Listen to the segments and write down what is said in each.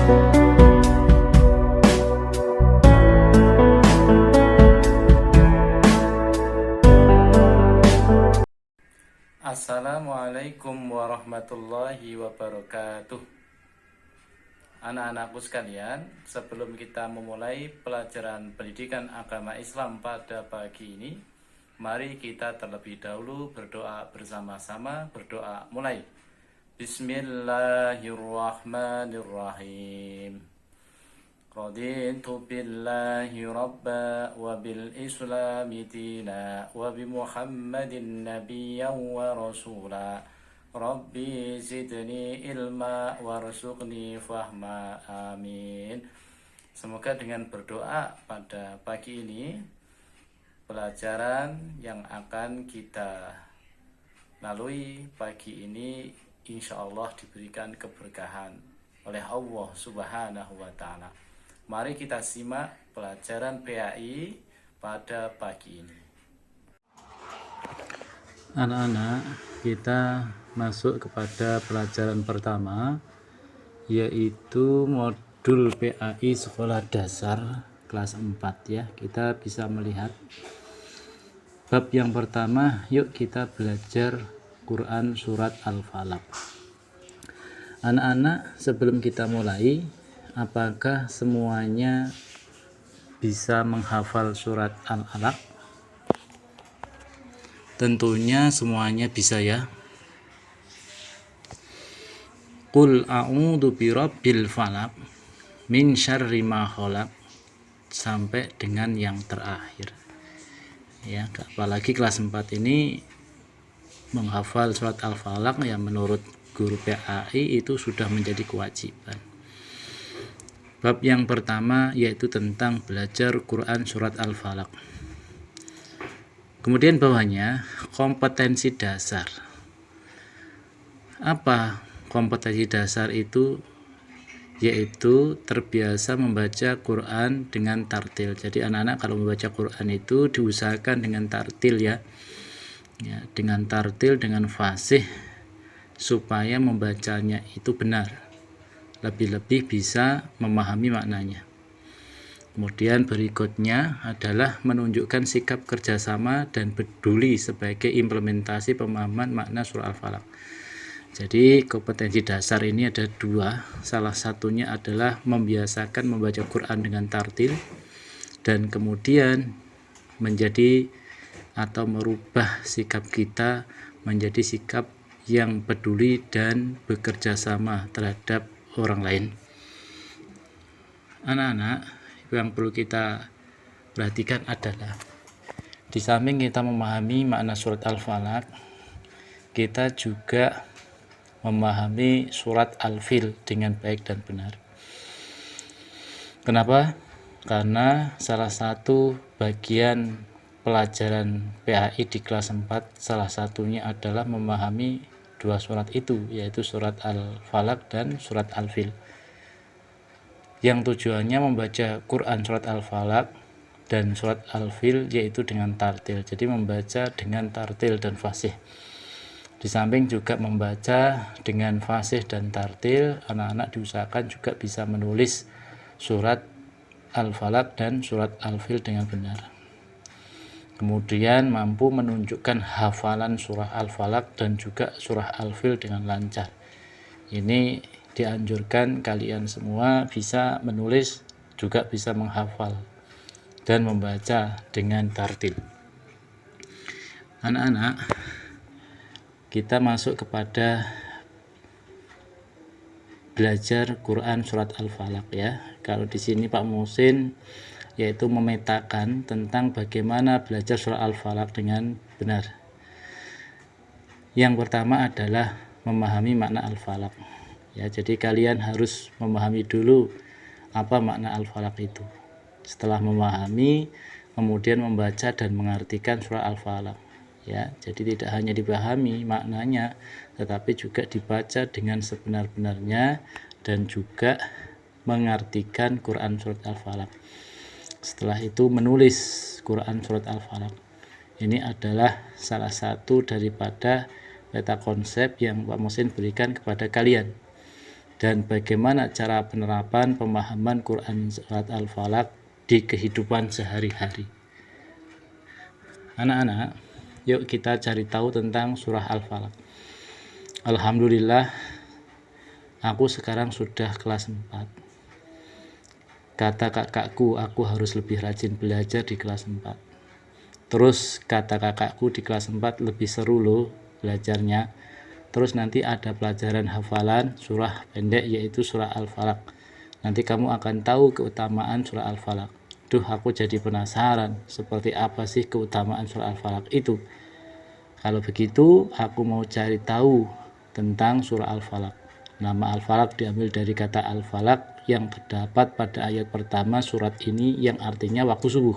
Assalamualaikum warahmatullahi wabarakatuh. Anak-anakku sekalian, sebelum kita memulai pelajaran pendidikan agama Islam pada pagi ini, mari kita terlebih dahulu berdoa bersama-sama. Berdoa mulai. Bismillahirrahmanirrahim. Raditu billahi rabba wa bil islami dina wa bi muhammadin nabiyyan wa rasula. Rabbi zidni ilma warzuqni fahma, amin. Semoga dengan berdoa pada pagi ini, pelajaran yang akan kita lalui pagi ini insya Allah diberikan keberkahan oleh Allah Subhanahu wa Ta'ala. Mari kita simak pelajaran PAI pada pagi ini. Anak-anak, kita masuk kepada pelajaran pertama, yaitu modul PAI Sekolah Dasar kelas 4 ya. Kita bisa melihat bab yang pertama. Yuk kita belajar Quran surat Al-Falaq. Anak-anak, sebelum kita mulai, apakah semuanya bisa menghafal surat Al-Alaq? Tentunya semuanya bisa ya. Qul a'udzu birabbil falaq min syarri ma khalaq sampai dengan yang terakhir. Ya, apalagi kelas 4 ini menghafal surat Al-Falaq yang menurut guru PAI itu sudah menjadi kewajiban. Bab yang pertama yaitu tentang belajar Quran surat Al-Falaq. Kemudian bawahnya kompetensi dasar. Apa kompetensi dasar itu? Yaitu terbiasa membaca Quran dengan tartil. Jadi anak-anak kalau membaca Quran itu diusahakan dengan tartil ya, dengan tartil, dengan fasih, supaya membacanya itu benar, lebih-lebih bisa memahami maknanya. Kemudian berikutnya adalah menunjukkan sikap kerjasama dan peduli sebagai implementasi pemahaman makna surah Al-Falaq. Jadi kompetensi dasar ini ada dua. Salah satunya adalah membiasakan membaca Quran dengan tartil, dan kemudian menjadi atau merubah sikap kita menjadi sikap yang peduli dan bekerja sama terhadap orang lain. Anak-anak, yang perlu kita perhatikan adalah di samping kita memahami makna surat Al-Falaq, kita juga memahami surat Al-Fil dengan baik dan benar. Kenapa? Karena salah satu bagian pelajaran PAI di kelas 4 salah satunya adalah memahami dua surat itu, yaitu surat Al-Falaq dan surat Al-Fil, yang tujuannya membaca Quran surat Al-Falaq dan surat Al-Fil yaitu dengan tartil. Jadi membaca dengan tartil dan fasih. Di samping juga membaca dengan fasih dan tartil, anak-anak diusahakan juga bisa menulis surat Al-Falaq dan surat Al-Fil dengan benar. Kemudian mampu menunjukkan hafalan surah Al-Falaq dan juga surah Al-Fil dengan lancar. Ini dianjurkan kalian semua bisa menulis, juga bisa menghafal dan membaca dengan tartil. Anak-anak, kita masuk kepada belajar Quran surat Al-Falaq ya. Kalau di sini Pak Muhsin yaitu memetakan tentang bagaimana belajar surah Al-Falaq dengan benar. Yang pertama adalah memahami makna Al-Falaq. Ya, jadi kalian harus memahami dulu apa makna Al-Falaq itu. Setelah memahami, kemudian membaca dan mengartikan surah Al-Falaq. Ya, jadi tidak hanya dipahami maknanya, tetapi juga dibaca dengan sebenar-benarnya dan juga mengartikan Quran surat Al-Falaq. Setelah itu menulis Quran surat Al-Falaq. Ini adalah salah satu daripada peta konsep yang Pak Muhsin berikan kepada kalian. dan bagaimana cara penerapan pemahaman Quran surat Al-Falaq di kehidupan sehari-hari. Anak-anak, yuk kita cari tahu tentang surah Al-Falaq. Alhamdulillah, aku sekarang sudah kelas 4. Kata kakakku, aku harus lebih rajin belajar di kelas 4. Terus kata kakakku di kelas 4 lebih seru loh belajarnya. Terus nanti ada pelajaran hafalan surah pendek yaitu surah Al-Falaq. Nanti kamu akan tahu keutamaan surah Al-Falaq. Duh, aku jadi penasaran seperti apa sih keutamaan surah Al-Falaq itu. Kalau begitu, aku mau cari tahu tentang surah Al-Falaq. Nama Al-Falaq diambil dari kata Al-Falaq yang terdapat pada ayat pertama surat ini yang artinya waktu subuh.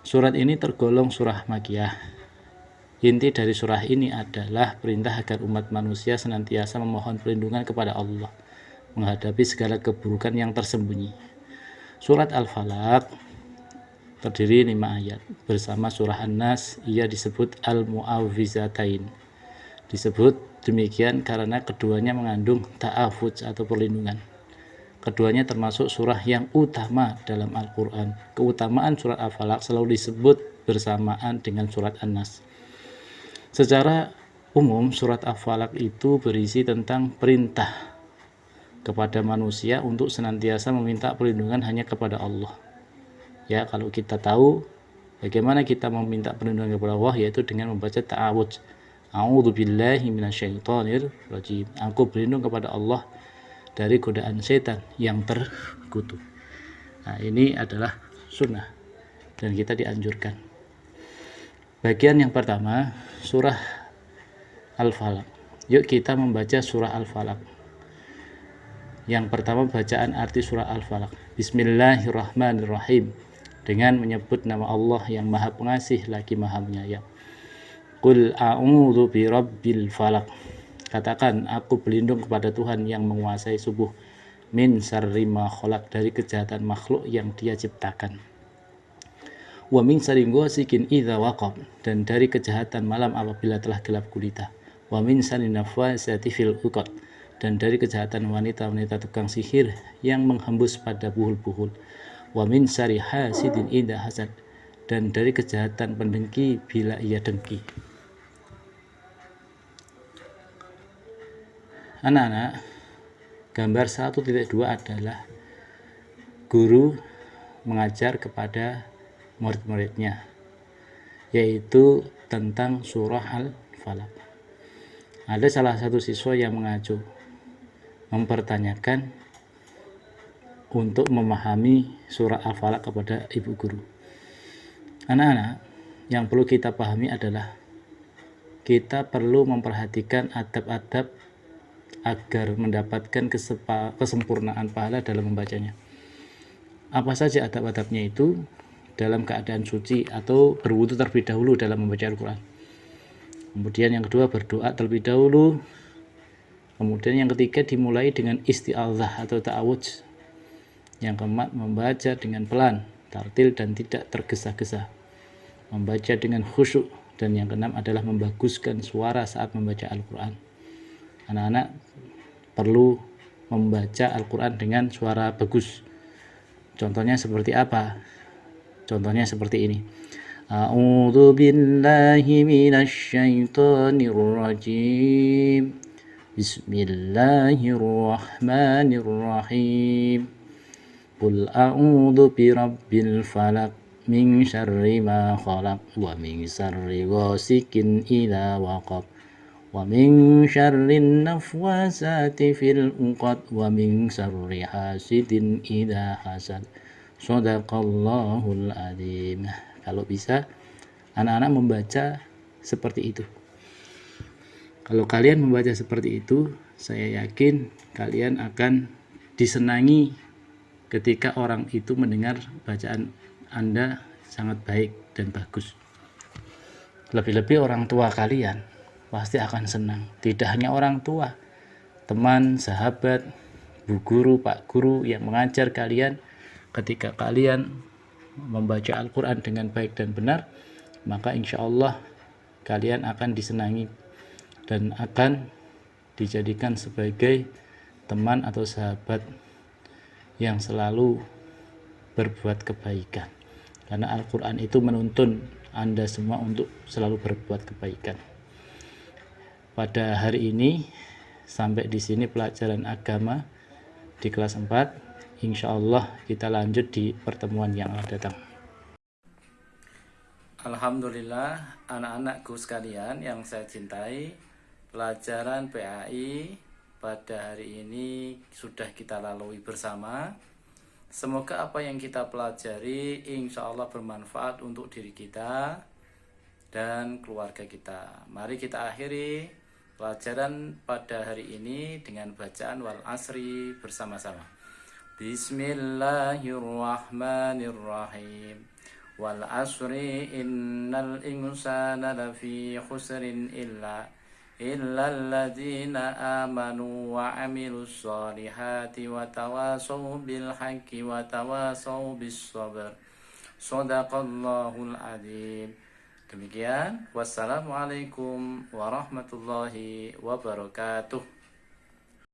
Surat ini tergolong surah Makkiyah. Inti dari surah ini adalah perintah agar umat manusia senantiasa memohon perlindungan kepada Allah menghadapi segala keburukan yang tersembunyi. Surat Al-Falaq terdiri 5 ayat. Bersama surah An-Nas, ia disebut Al-Mu'awwizatain. Disebut demikian karena keduanya mengandung ta'awudz atau perlindungan. Keduanya termasuk surah yang utama dalam Al-Quran. Keutamaan surat Al-Falaq selalu disebut bersamaan dengan surat An-Nas. Secara umum, surat Al-Falaq itu berisi tentang perintah kepada manusia untuk senantiasa meminta perlindungan hanya kepada Allah. Ya, kalau kita tahu bagaimana kita meminta perlindungan kepada Allah, yaitu dengan membaca ta'awudz. A'udzubillahi minasyaitonir rajim. Aku berlindung kepada Allah dari godaan setan yang terkutuk. Nah, ini adalah sunnah dan kita dianjurkan. Bagian yang pertama, surah Al-Falaq. Yuk kita membaca surah Al-Falaq. Yang pertama, bacaan arti surah Al-Falaq. Bismillahirrahmanirrahim. Dengan menyebut nama Allah yang Maha Pengasih lagi Maha Penyayang. Qul a'udzu birabbil falaq. Katakan, aku berlindung kepada Tuhan yang menguasai subuh. Min syarri ma khalaq, dari kejahatan makhluk yang Dia ciptakan. Wa min syarri ghasikin idza waqab, dan dari kejahatan malam apabila telah gelap gulita. Wa min syarri nafasati fil 'uqad, dan dari kejahatan wanita-wanita tukang sihir yang menghembus pada buhul-buhul. Wa min syarri hasidin idza hasad, dan dari kejahatan pendengki bila ia dengki. Anak-anak, gambar 1.2 adalah guru mengajar kepada murid-muridnya, yaitu tentang surah Al-Falaq. Ada salah satu siswa yang mengacu, mempertanyakan untuk memahami surah Al-Falaq kepada ibu guru. Anak-anak, yang perlu kita pahami adalah kita perlu memperhatikan adab-adab agar mendapatkan kesempurnaan pahala dalam membacanya. Apa saja adab-adabnya itu? Dalam keadaan suci atau berwudu terlebih dahulu dalam membaca Al-Quran. Kemudian yang kedua, berdoa terlebih dahulu. Kemudian yang ketiga, dimulai dengan isti'adzah atau ta'awudz. Yang keempat, membaca dengan pelan, tartil dan tidak tergesa-gesa. Membaca dengan khusyuk. Dan yang keenam adalah membaguskan suara saat membaca Al-Quran. Anak-anak perlu membaca Al-Quran dengan suara bagus. Contohnya seperti apa? Contohnya seperti ini. A'udzu billahi minasyaitonir rajim. Bismillahirrahmanirrahim. Qul a'udzu birabbil falaq min syarri ma khalaq wa min syarri ghasikin idza waqab wa min syarrin nafwasati fil 'uqad wa min syarri hasidin idza hasad. Shadaqallahul adzim. Kalau bisa anak-anak membaca seperti itu. Kalau kalian membaca seperti itu, saya yakin kalian akan disenangi ketika orang itu mendengar bacaan Anda sangat baik dan bagus. Lebih-lebih orang tua kalian pasti akan senang. Tidak hanya orang tua, teman, sahabat, bu guru, pak guru yang mengajar kalian, ketika kalian membaca Al-Quran dengan baik dan benar, maka insya Allah kalian akan disenangi dan akan dijadikan sebagai teman atau sahabat yang selalu berbuat kebaikan, karena Al-Quran itu menuntun Anda semua untuk selalu berbuat kebaikan. Pada hari ini sampai di sini pelajaran agama di kelas 4. Insya Allah kita lanjut di pertemuan yang akan datang. Alhamdulillah, anak-anakku sekalian yang saya cintai, pelajaran PAI pada hari ini sudah kita lalui bersama. Semoga apa yang kita pelajari insya Allah bermanfaat untuk diri kita dan keluarga kita. Mari kita akhiri pelajaran pada hari ini dengan bacaan wal asri bersama-sama. Bismillahirrahmanirrahim. Wal asri innal insana lafi khusrin illa alladzina amanu wa amilus solihati wa tawasaw bil haqqi wa tawasaw bis sabr. Shadaqallahul adzim. Demikian, wassalamualaikum warahmatullahi wabarakatuh.